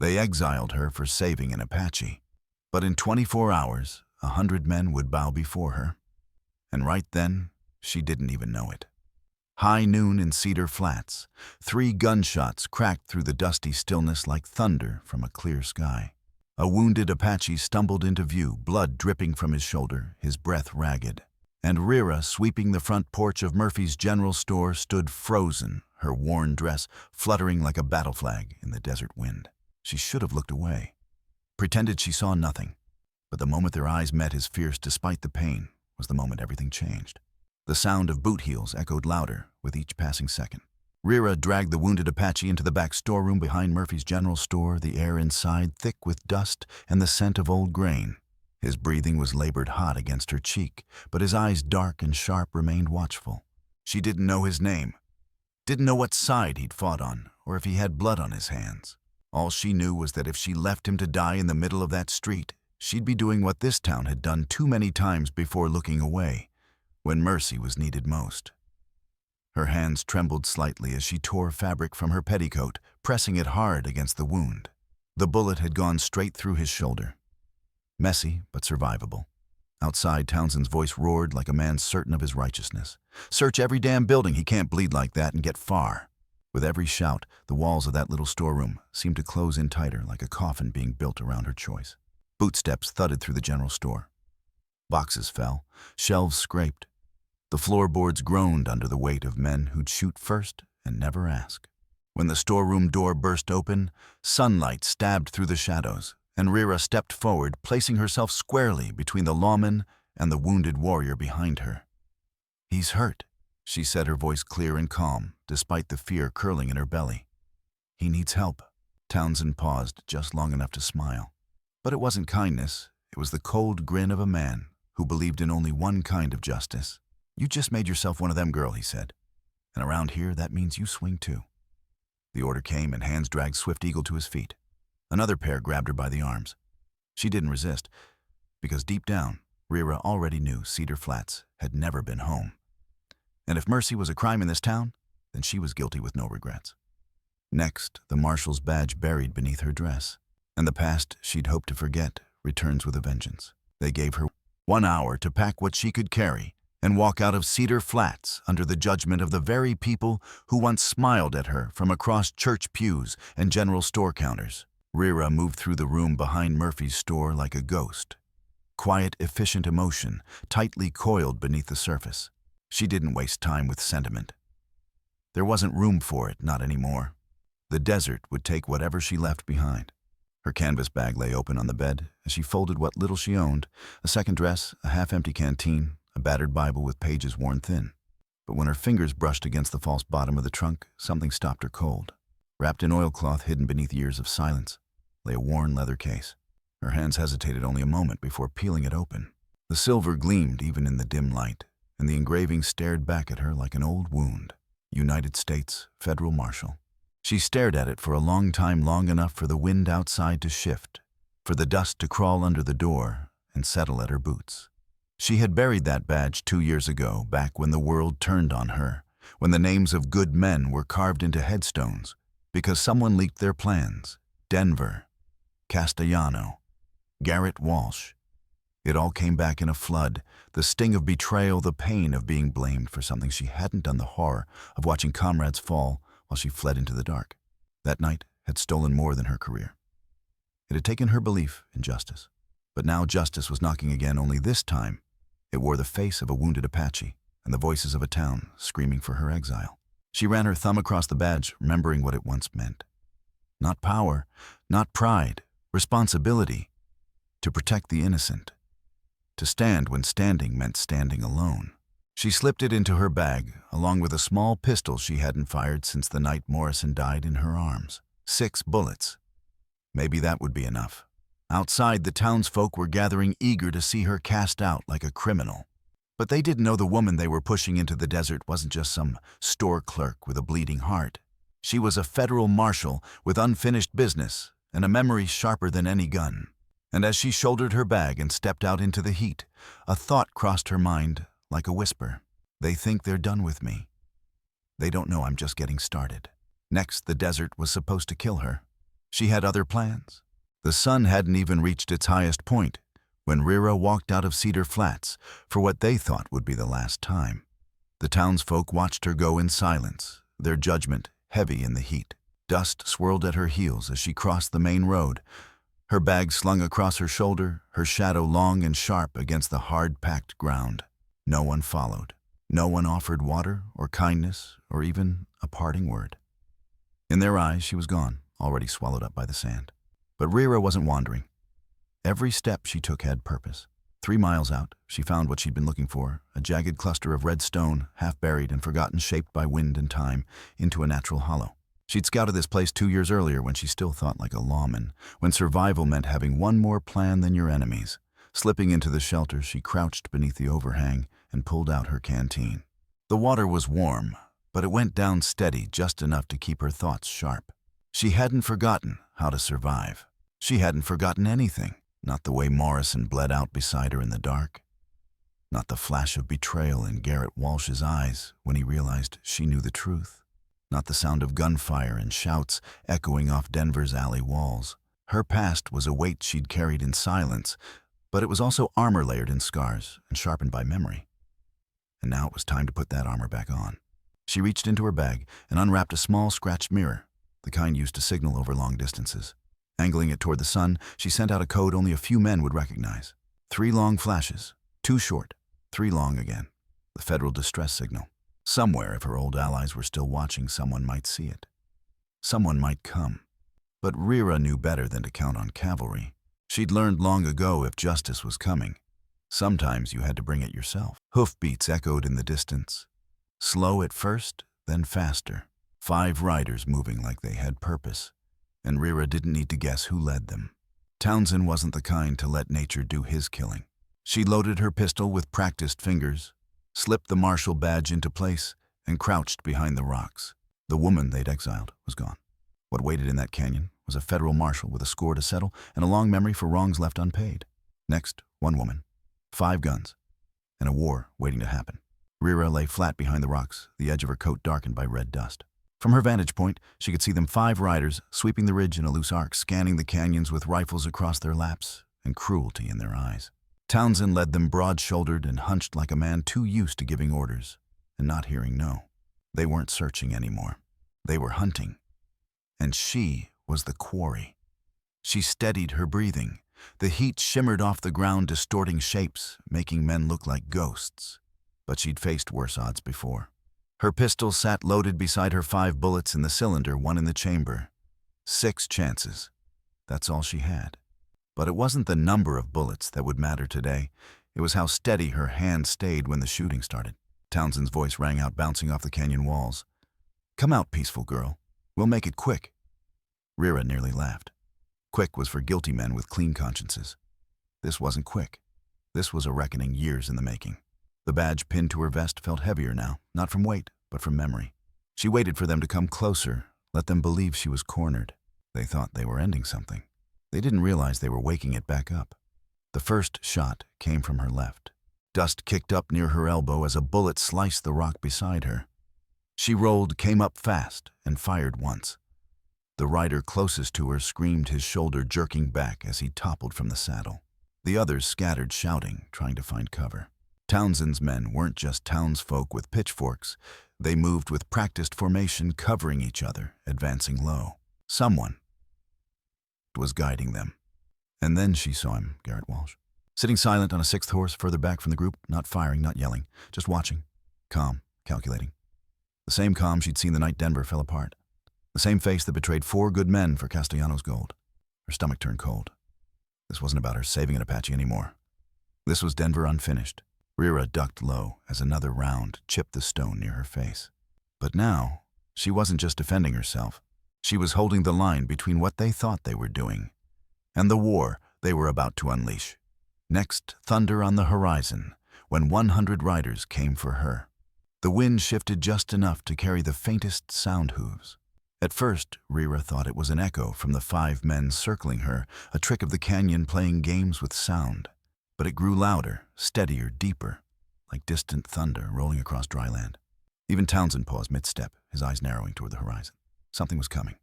They exiled her for saving an Apache. But in 24 hours, 100 men would bow before her. And right then, she didn't even know it. High noon in Cedar Flats, 3 gunshots cracked through the dusty stillness like thunder from a clear sky. A wounded Apache stumbled into view, blood dripping from his shoulder, his breath ragged. And Rira, sweeping the front porch of Murphy's General Store, stood frozen, her worn dress fluttering like a battle flag in the desert wind. She should have looked away, pretended she saw nothing. But the moment their eyes met, as fierce despite the pain, was the moment everything changed. The sound of boot heels echoed louder with each passing second. Rira dragged the wounded Apache into the back storeroom behind Murphy's General Store, the air inside thick with dust and the scent of old grain. His breathing was labored hot against her cheek, but his eyes, dark and sharp, remained watchful. She didn't know his name, didn't know what side he'd fought on, or if he had blood on his hands. All she knew was that if she left him to die in the middle of that street, she'd be doing what this town had done too many times before, looking away, when mercy was needed most. Her hands trembled slightly as she tore fabric from her petticoat, pressing it hard against the wound. The bullet had gone straight through his shoulder. Messy, but survivable. Outside, Townsend's voice roared like a man certain of his righteousness. "Search every damn building, he can't bleed like that and get far." With every shout, the walls of that little storeroom seemed to close in tighter, like a coffin being built around her choice. Bootsteps thudded through the general store. Boxes fell, shelves scraped. The floorboards groaned under the weight of men who'd shoot first and never ask. When the storeroom door burst open, sunlight stabbed through the shadows, and Rira stepped forward, placing herself squarely between the lawman and the wounded warrior behind her. "He's hurt," she said, her voice clear and calm, despite the fear curling in her belly. "He needs help." Townsend paused just long enough to smile. But it wasn't kindness, it was the cold grin of a man who believed in only one kind of justice. "You just made yourself one of them, girl," he said. "And around here, that means you swing too." The order came, and hands dragged Swift Eagle to his feet. Another pair grabbed her by the arms. She didn't resist, because deep down, Rira already knew Cedar Flats had never been home. And if mercy was a crime in this town, then she was guilty with no regrets. Next, the marshal's badge buried beneath her dress, and the past she'd hoped to forget returns with a vengeance. They gave her 1 hour to pack what she could carry and walk out of Cedar Flats under the judgment of the very people who once smiled at her from across church pews and general store counters. Rira moved through the room behind Murphy's store like a ghost. Quiet, efficient emotion, tightly coiled beneath the surface. She didn't waste time with sentiment. There wasn't room for it, not anymore. The desert would take whatever she left behind. Her canvas bag lay open on the bed as she folded what little she owned, a second dress, a half-empty canteen, a battered Bible with pages worn thin. But when her fingers brushed against the false bottom of the trunk, something stopped her cold. Wrapped in oilcloth hidden beneath years of silence, lay a worn leather case. Her hands hesitated only a moment before peeling it open. The silver gleamed even in the dim light, and the engraving stared back at her like an old wound. United States Federal Marshal. She stared at it for a long time, long enough for the wind outside to shift, for the dust to crawl under the door and settle at her boots. She had buried that badge 2 years ago, back when the world turned on her, when the names of good men were carved into headstones, because someone leaked their plans. Denver, Castellano, Garrett Walsh. It all came back in a flood, the sting of betrayal, the pain of being blamed for something she hadn't done, the horror of watching comrades fall while she fled into the dark. That night had stolen more than her career. It had taken her belief in justice. But now justice was knocking again, only this time it wore the face of a wounded Apache and the voices of a town screaming for her exile. She ran her thumb across the badge, remembering what it once meant. Not power, not pride, responsibility. To protect the innocent. To stand when standing meant standing alone. She slipped it into her bag, along with a small pistol she hadn't fired since the night Morrison died in her arms. 6 bullets. Maybe that would be enough. Outside, the townsfolk were gathering, eager to see her cast out like a criminal. But they didn't know the woman they were pushing into the desert wasn't just some store clerk with a bleeding heart. She was a federal marshal with unfinished business and a memory sharper than any gun. And as she shouldered her bag and stepped out into the heat, a thought crossed her mind like a whisper. They think they're done with me. They don't know I'm just getting started. Next, the desert was supposed to kill her. She had other plans. The sun hadn't even reached its highest point when Rira walked out of Cedar Flats for what they thought would be the last time. The townsfolk watched her go in silence, their judgment heavy in the heat. Dust swirled at her heels as she crossed the main road, her bag slung across her shoulder, her shadow long and sharp against the hard-packed ground. No one followed. No one offered water or kindness or even a parting word. In their eyes, she was gone, already swallowed up by the sand. But Rira wasn't wandering. Every step she took had purpose. 3 miles out, she found what she'd been looking for, a jagged cluster of red stone, half-buried and forgotten, shaped by wind and time, into a natural hollow. She'd scouted this place 2 years earlier when she still thought like a lawman, when survival meant having one more plan than your enemies. Slipping into the shelter, she crouched beneath the overhang and pulled out her canteen. The water was warm, but it went down steady, just enough to keep her thoughts sharp. She hadn't forgotten how to survive. She hadn't forgotten anything. Not the way Morrison bled out beside her in the dark. Not the flash of betrayal in Garrett Walsh's eyes when he realized she knew the truth. Not the sound of gunfire and shouts echoing off Denver's alley walls. Her past was a weight she'd carried in silence, but it was also armor layered in scars and sharpened by memory. And now it was time to put that armor back on. She reached into her bag and unwrapped a small scratched mirror, the kind used to signal over long distances. Angling it toward the sun, she sent out a code only a few men would recognize. 3 long flashes, 2 short, 3 long again. The federal distress signal. Somewhere, if her old allies were still watching, someone might see it. Someone might come. But Rira knew better than to count on cavalry. She'd learned long ago if justice was coming, sometimes you had to bring it yourself. Hoofbeats echoed in the distance. Slow at first, then faster. 5 riders moving like they had purpose. And Rira didn't need to guess who led them. Townsend wasn't the kind to let nature do his killing. She loaded her pistol with practiced fingers, slipped the marshal badge into place, and crouched behind the rocks. The woman they'd exiled was gone. What waited in that canyon was a federal marshal with a score to settle and a long memory for wrongs left unpaid. Next, 1 woman, 5 guns, and a war waiting to happen. Rira lay flat behind the rocks, the edge of her coat darkened by red dust. From her vantage point, she could see them 5 riders sweeping the ridge in a loose arc, scanning the canyons with rifles across their laps and cruelty in their eyes. Townsend led them broad-shouldered and hunched like a man too used to giving orders and not hearing no. They weren't searching anymore. They were hunting. And she was the quarry. She steadied her breathing. The heat shimmered off the ground, distorting shapes, making men look like ghosts. But she'd faced worse odds before. Her pistol sat loaded beside her 5 bullets in the cylinder, 1 in the chamber. 6 chances. That's all she had. But it wasn't the number of bullets that would matter today. It was how steady her hand stayed when the shooting started. Townsend's voice rang out, bouncing off the canyon walls. "Come out, peaceful girl. We'll make it quick." Rira nearly laughed. Quick was for guilty men with clean consciences. This wasn't quick. This was a reckoning years in the making. The badge pinned to her vest felt heavier now, not from weight, but from memory. She waited for them to come closer, let them believe she was cornered. They thought they were ending something. They didn't realize they were waking it back up. The first shot came from her left. Dust kicked up near her elbow as a bullet sliced the rock beside her. She rolled, came up fast, and fired once. The rider closest to her screamed, his shoulder jerking back as he toppled from the saddle. The others scattered, shouting, trying to find cover. Townsend's men weren't just townsfolk with pitchforks. They moved with practiced formation, covering each other, advancing low. Someone was guiding them. And then she saw him, Garrett Walsh, sitting silent on a 6th horse further back from the group, not firing, not yelling, just watching, calm, calculating. The same calm she'd seen the night Denver fell apart. The same face that betrayed 4 good men for Castellanos' gold. Her stomach turned cold. This wasn't about her saving an Apache anymore. This was Denver unfinished. Rira ducked low as another round chipped the stone near her face. But now, she wasn't just defending herself. She was holding the line between what they thought they were doing and the war they were about to unleash. Next, thunder on the horizon, when 100 riders came for her. The wind shifted just enough to carry the faintest sound hooves. At first, Rira thought it was an echo from the 5 men circling her, a trick of the canyon playing games with sound. But it grew louder, steadier, deeper, like distant thunder rolling across dry land. Even Townsend paused mid-step, his eyes narrowing toward the horizon. Something was coming.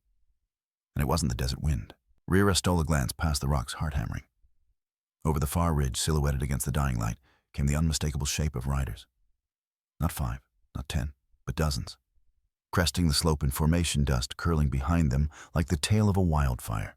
And it wasn't the desert wind. Rira stole a glance past the rocks, heart hammering. Over the far ridge, silhouetted against the dying light, came the unmistakable shape of riders. Not 5, not 10, but dozens. Cresting the slope in formation, dust curling behind them like the tail of a wildfire.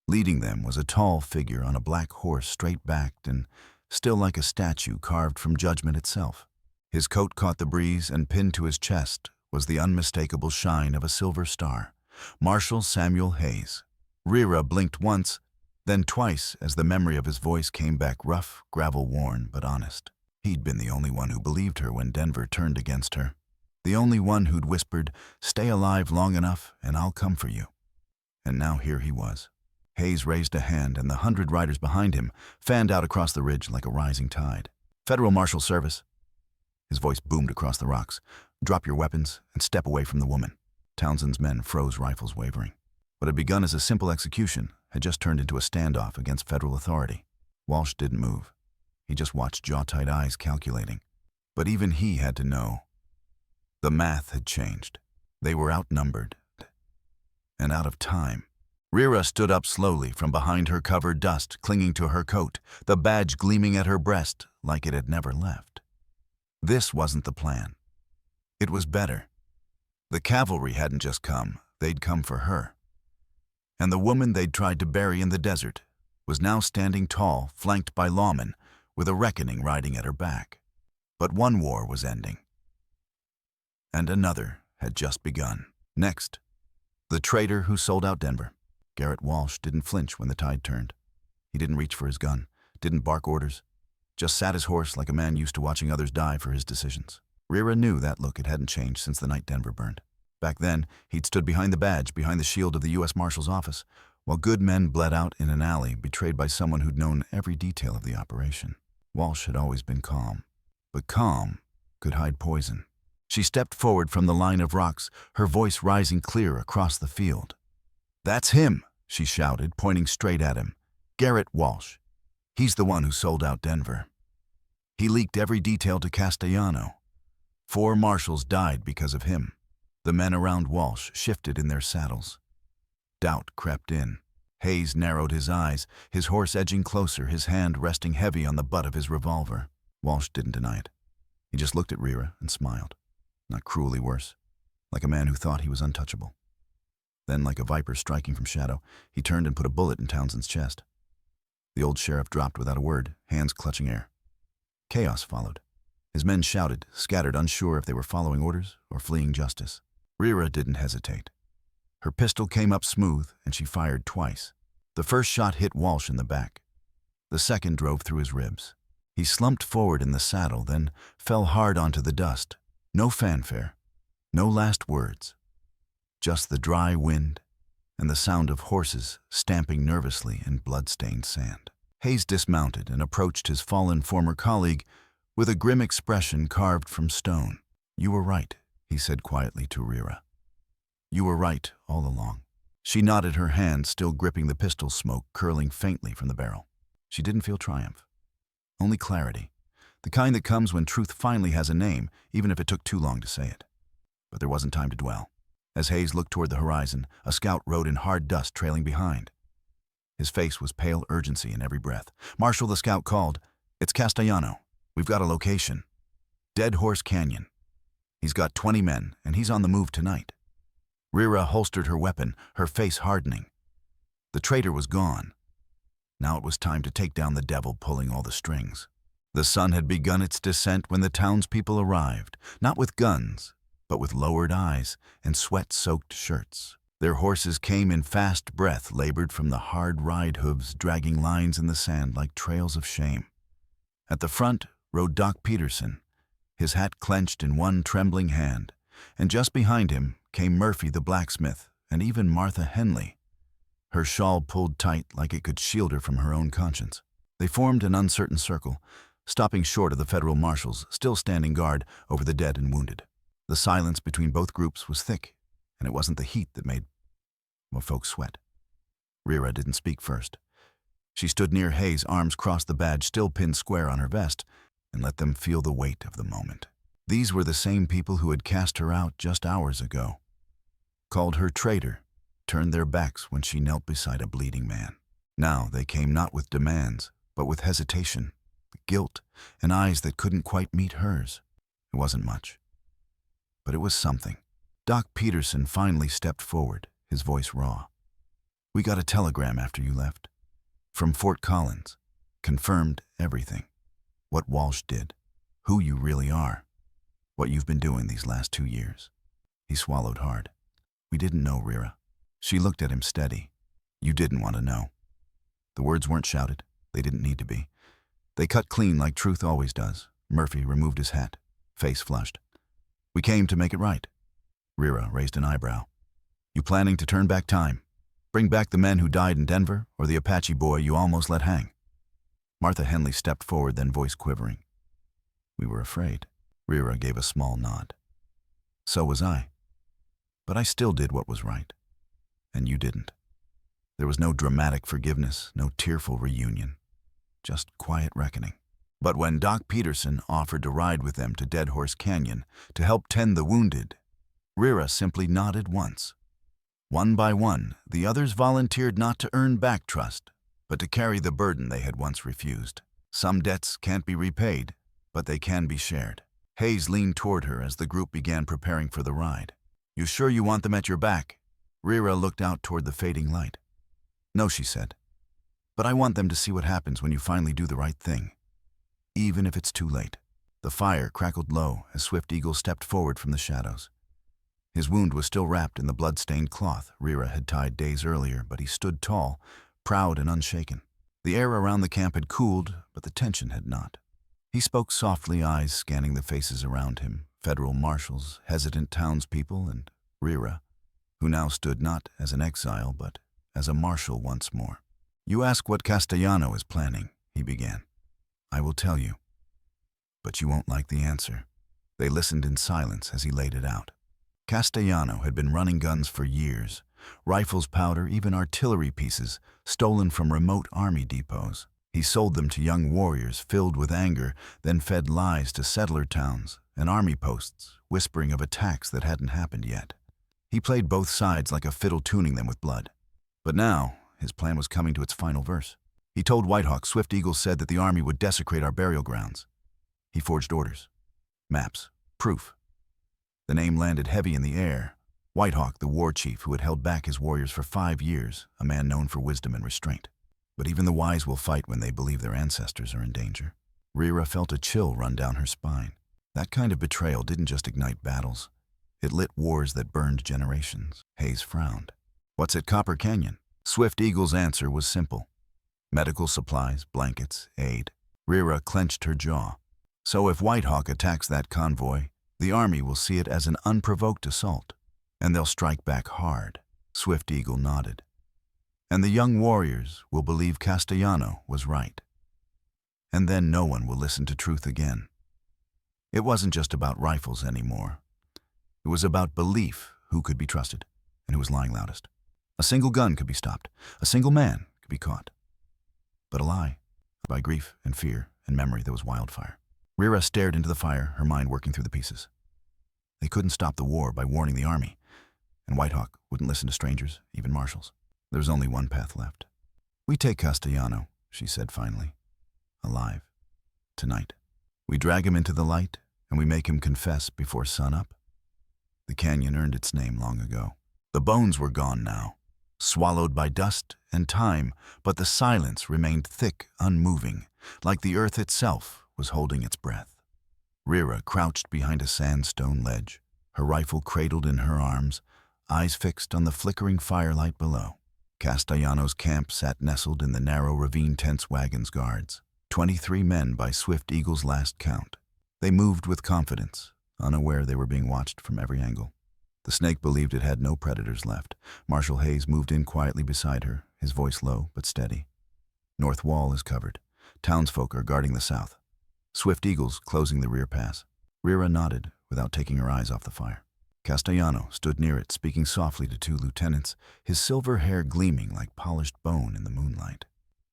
Leading them was a tall figure on a black horse, straight-backed and still like a statue carved from judgment itself. His coat caught the breeze, and pinned to his chest was the unmistakable shine of a silver star. Marshal Samuel Hayes. Rira blinked once, then twice as the memory of his voice came back, rough, gravel-worn, but honest. He'd been the only one who believed her when Denver turned against her. The only one who'd whispered, "Stay alive long enough and I'll come for you." And now here he was. Hayes raised a hand, and the 100 riders behind him fanned out across the ridge like a rising tide. "Federal Marshal Service." His voice boomed across the rocks. "Drop your weapons and step away from the woman." Townsend's men froze, rifles wavering. What had begun as a simple execution had just turned into a standoff against federal authority. Walsh didn't move. He just watched, jaw-tight eyes calculating. But even he had to know. The math had changed. They were outnumbered and out of time. Rira stood up slowly from behind her covered dust, clinging to her coat, the badge gleaming at her breast like it had never left. This wasn't the plan. It was better. The cavalry hadn't just come, they'd come for her. And the woman they'd tried to bury in the desert was now standing tall, flanked by lawmen, with a reckoning riding at her back. But one war was ending. And another had just begun. Next, the traitor who sold out Denver. Garrett Walsh didn't flinch when the tide turned. He didn't reach for his gun, didn't bark orders, just sat his horse like a man used to watching others die for his decisions. Rira knew that look. It hadn't changed since the night Denver burned. Back then, he'd stood behind the badge, behind the shield of the U.S. Marshal's office, while good men bled out in an alley, betrayed by someone who'd known every detail of the operation. Walsh had always been calm, but calm could hide poison. She stepped forward from the line of rocks, her voice rising clear across the field. "That's him," she shouted, pointing straight at him. "Garrett Walsh. He's the one who sold out Denver. He leaked every detail to Castellano. 4 marshals died because of him." The men around Walsh shifted in their saddles. Doubt crept in. Hayes narrowed his eyes, his horse edging closer, his hand resting heavy on the butt of his revolver. Walsh didn't deny it. He just looked at Rira and smiled. Not cruelly worse, like a man who thought he was untouchable. Then, like a viper striking from shadow, he turned and put a bullet in Townsend's chest. The old sheriff dropped without a word, hands clutching air. Chaos followed. His men shouted, scattered, unsure if they were following orders or fleeing justice. Rira didn't hesitate. Her pistol came up smooth, and she fired twice. The first shot hit Walsh in the back. The second drove through his ribs. He slumped forward in the saddle, then fell hard onto the dust. No fanfare, no last words. Just the dry wind and the sound of horses stamping nervously in blood-stained sand. Hayes dismounted and approached his fallen former colleague with a grim expression carved from stone. "You were right," he said quietly to Rira. "You were right all along." She nodded, her hand still gripping the pistol, smoke curling faintly from the barrel. She didn't feel triumph, only clarity, the kind that comes when truth finally has a name, even if it took too long to say it. But there wasn't time to dwell. As Hayes looked toward the horizon, a scout rode in hard dust trailing behind. His face was pale urgency in every breath. "Marshal," the scout called. "It's Castellano. We've got a location. Dead Horse Canyon. He's got 20 men, and he's on the move tonight." Rira holstered her weapon, her face hardening. The traitor was gone. Now it was time to take down the devil pulling all the strings. The sun had begun its descent when the townspeople arrived, not with guns, but with lowered eyes and sweat-soaked shirts. Their horses came in fast breath, labored from the hard ride hooves, dragging lines in the sand like trails of shame. At the front rode Doc Peterson, his hat clenched in one trembling hand, and just behind him came Murphy the blacksmith and even Martha Henley, her shawl pulled tight like it could shield her from her own conscience. They formed an uncertain circle, stopping short of the federal marshals, still standing guard over the dead and wounded. The silence between both groups was thick, and it wasn't the heat that made folks sweat. Rira didn't speak first. She stood near Hayes, arms crossed, the badge still pinned square on her vest, and let them feel the weight of the moment. These were the same people who had cast her out just hours ago, called her traitor, turned their backs when she knelt beside a bleeding man. Now they came not with demands, but with hesitation, guilt, and eyes that couldn't quite meet hers. It wasn't much, but it was something. Doc Peterson finally stepped forward, his voice raw. "We got a telegram after you left. From Fort Collins. Confirmed everything. What Walsh did. Who you really are. What you've been doing these last 2 years." He swallowed hard. "We didn't know, Rira." She looked at him steady. "You didn't want to know." The words weren't shouted. They didn't need to be. They cut clean like truth always does. Murphy removed his hat, face flushed. "We came to make it right." Rira raised an eyebrow. "You planning to turn back time? Bring back the men who died in Denver, or the Apache boy you almost let hang?" Martha Henley stepped forward, then voice quivering. "We were afraid." Rira gave a small nod. "So was I. But I still did what was right. And you didn't." There was no dramatic forgiveness, no tearful reunion. Just quiet reckoning. But when Doc Peterson offered to ride with them to Dead Horse Canyon to help tend the wounded, Rira simply nodded once. One by one, the others volunteered not to earn back trust, but to carry the burden they had once refused. Some debts can't be repaid, but they can be shared. Hayes leaned toward her as the group began preparing for the ride. "You sure you want them at your back?" Rira looked out toward the fading light. "No," she said. "But I want them to see what happens when you finally do the right thing, even if it's too late." The fire crackled low as Swift Eagle stepped forward from the shadows. His wound was still wrapped in the blood-stained cloth Rira had tied days earlier, but he stood tall, proud and unshaken. The air around the camp had cooled, but the tension had not. He spoke softly, eyes scanning the faces around him, federal marshals, hesitant townspeople, and Rira, who now stood not as an exile, but as a marshal once more. "You ask what Castellano is planning," he began. "I will tell you. But you won't like the answer." They listened in silence as he laid it out. Castellano had been running guns for years, rifles, powder, even artillery pieces, stolen from remote army depots. He sold them to young warriors filled with anger, then fed lies to settler towns and army posts, whispering of attacks that hadn't happened yet. He played both sides like a fiddle, tuning them with blood. But now, his plan was coming to its final verse. He told Whitehawk Swift Eagle said that the army would desecrate our burial grounds. He forged orders, maps, proof. The name landed heavy in the air. Whitehawk, the war chief who had held back his warriors for 5 years, a man known for wisdom and restraint. But even the wise will fight when they believe their ancestors are in danger. Rira felt a chill run down her spine. That kind of betrayal didn't just ignite battles. It lit wars that burned generations. Hayes frowned. "What's at Copper Canyon?" Swift Eagle's answer was simple. "Medical supplies, blankets, aid." Rira clenched her jaw. "So if Whitehawk attacks that convoy, the army will see it as an unprovoked assault, and they'll strike back hard." Swift Eagle nodded. "And the young warriors will believe Castellano was right. And then no one will listen to truth again." It wasn't just about rifles anymore. It was about belief, who could be trusted, and who was lying loudest. A single gun could be stopped. A single man could be caught. But a lie, by grief and fear and memory that was wildfire. Rira stared into the fire, her mind working through the pieces. They couldn't stop the war by warning the army, and Whitehawk wouldn't listen to strangers, even marshals. There was only one path left. "We take Castellano," she said finally. "Alive. Tonight. We drag him into the light, and we make him confess before sunup." The canyon earned its name long ago. The bones were gone now, swallowed by dust and time, but the silence remained thick, unmoving, like the earth itself was holding its breath. Rira crouched behind a sandstone ledge, her rifle cradled in her arms, eyes fixed on the flickering firelight below. Castellano's camp sat nestled in the narrow ravine tents wagons guards, 23 men by Swift Eagle's last count. They moved with confidence, unaware they were being watched from every angle. The snake believed it had no predators left. Marshal Hayes moved in quietly beside her, his voice low but steady. "North wall is covered. Townsfolk are guarding the south. Swift Eagles closing the rear pass." Rira nodded without taking her eyes off the fire. Castellano stood near it, speaking softly to 2 lieutenants, his silver hair gleaming like polished bone in the moonlight.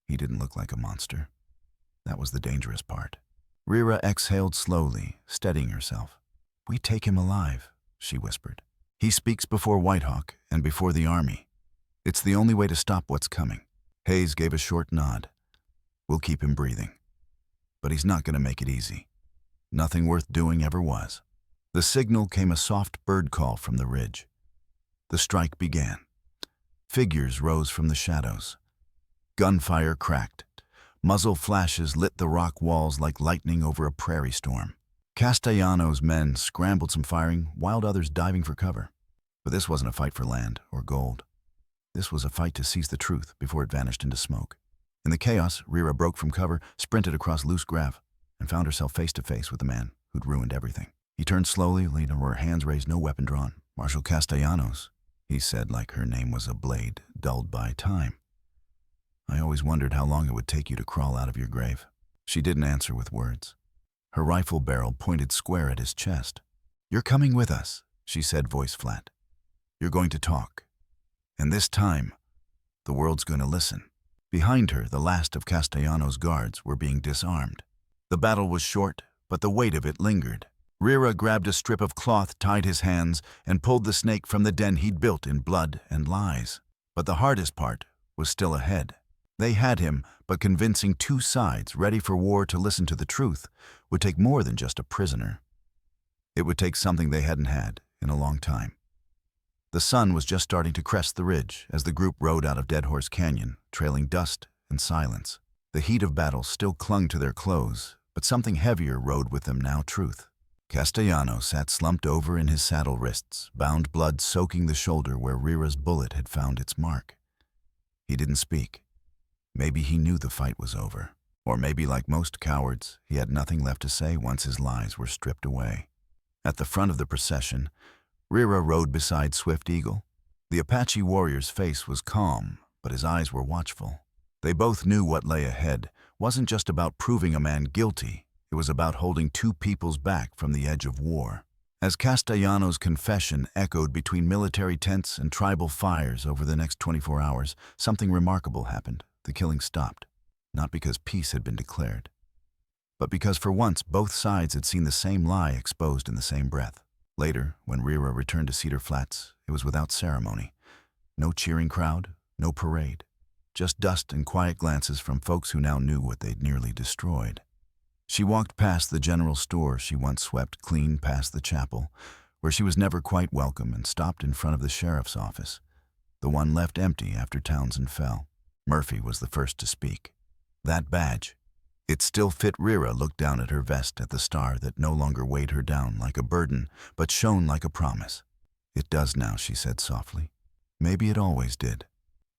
He didn't look like a monster. That was the dangerous part. Rira exhaled slowly, steadying herself. "We take him alive," she whispered. "He speaks before Whitehawk and before the army. It's the only way to stop what's coming. Hayes gave a short nod. We'll keep him breathing. But he's not going to make it easy. Nothing worth doing ever was. The signal came a soft bird call from the ridge. The strike began. Figures rose from the shadows. Gunfire cracked. Muzzle flashes lit the rock walls like lightning over a prairie storm. Castellanos' men scrambled, some firing, while others diving for cover. But this wasn't a fight for land or gold. This was a fight to seize the truth before it vanished into smoke. In the chaos, Rira broke from cover, sprinted across loose grav, and found herself face to face with the man who'd ruined everything. He turned slowly, leaning over, hands raised, no weapon drawn. Marshal Castellanos, he said like her name was a blade dulled by time. I always wondered how long it would take you to crawl out of your grave. She didn't answer with words. Her rifle barrel pointed square at his chest. You're coming with us, she said, voice flat. You're going to talk. And this time, the world's going to listen. Behind her, the last of Castellanos' guards were being disarmed. The battle was short, but the weight of it lingered. Rira grabbed a strip of cloth, tied his hands, and pulled the snake from the den he'd built in blood and lies. But the hardest part was still ahead. They had him, but convincing two sides ready for war to listen to the truth would take more than just a prisoner. It would take something they hadn't had in a long time. The sun was just starting to crest the ridge as the group rode out of Dead Horse Canyon, trailing dust and silence. The heat of battle still clung to their clothes, but something heavier rode with them now, truth. Castellanos sat slumped over in his saddle wrists, bound blood soaking the shoulder where Rira's bullet had found its mark. He didn't speak. Maybe he knew the fight was over. Or maybe, like most cowards, he had nothing left to say once his lies were stripped away. At the front of the procession, Rira rode beside Swift Eagle. The Apache warrior's face was calm, but his eyes were watchful. They both knew what lay ahead wasn't just about proving a man guilty. It was about holding two peoples back from the edge of war. As Castellanos' confession echoed between military tents and tribal fires over the next 24 hours, something remarkable happened. The killing stopped, not because peace had been declared, but because for once both sides had seen the same lie exposed in the same breath. Later, when Rira returned to Cedar Flats, it was without ceremony. No cheering crowd, no parade, just dust and quiet glances from folks who now knew what they'd nearly destroyed. She walked past the general store she once swept clean past the chapel, where she was never quite welcome, and stopped in front of the sheriff's office, the one left empty after Townsend fell. Murphy was the first to speak. That badge. It still fit. Rira looked down at her vest, at the star that no longer weighed her down like a burden, but shone like a promise. It does now, she said softly. Maybe it always did.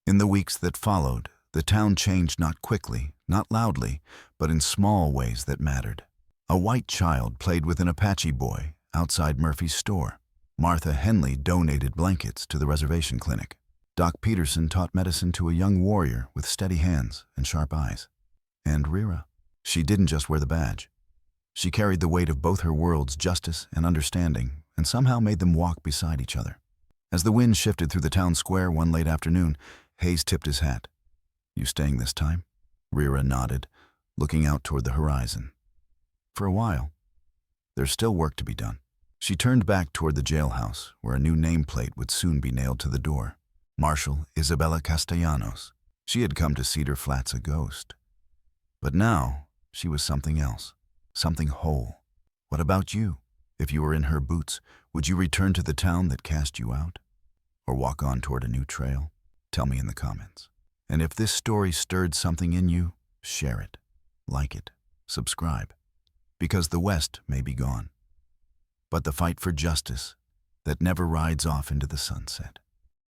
In the weeks that followed, the town changed, not quickly, not loudly, but in small ways that mattered. A white child played with an Apache boy outside Murphy's store. Martha Henley donated blankets to the reservation clinic. Doc Peterson taught medicine to a young warrior with steady hands and sharp eyes. And Rira, she didn't just wear the badge. She carried the weight of both her worlds, justice and understanding, and somehow made them walk beside each other. As the wind shifted through the town square one late afternoon, Hayes tipped his hat. You staying this time? Rira nodded, looking out toward the horizon. For a while. There's still work to be done. She turned back toward the jailhouse, where a new nameplate would soon be nailed to the door. Marshal Isabella Castellanos. She had come to Cedar Flats a ghost. But now, she was something else, something whole. What about you? If you were in her boots, would you return to the town that cast you out? Or walk on toward a new trail? Tell me in the comments. And if this story stirred something in you, share it, like it, subscribe. Because the West may be gone, but the fight for justice that never rides off into the sunset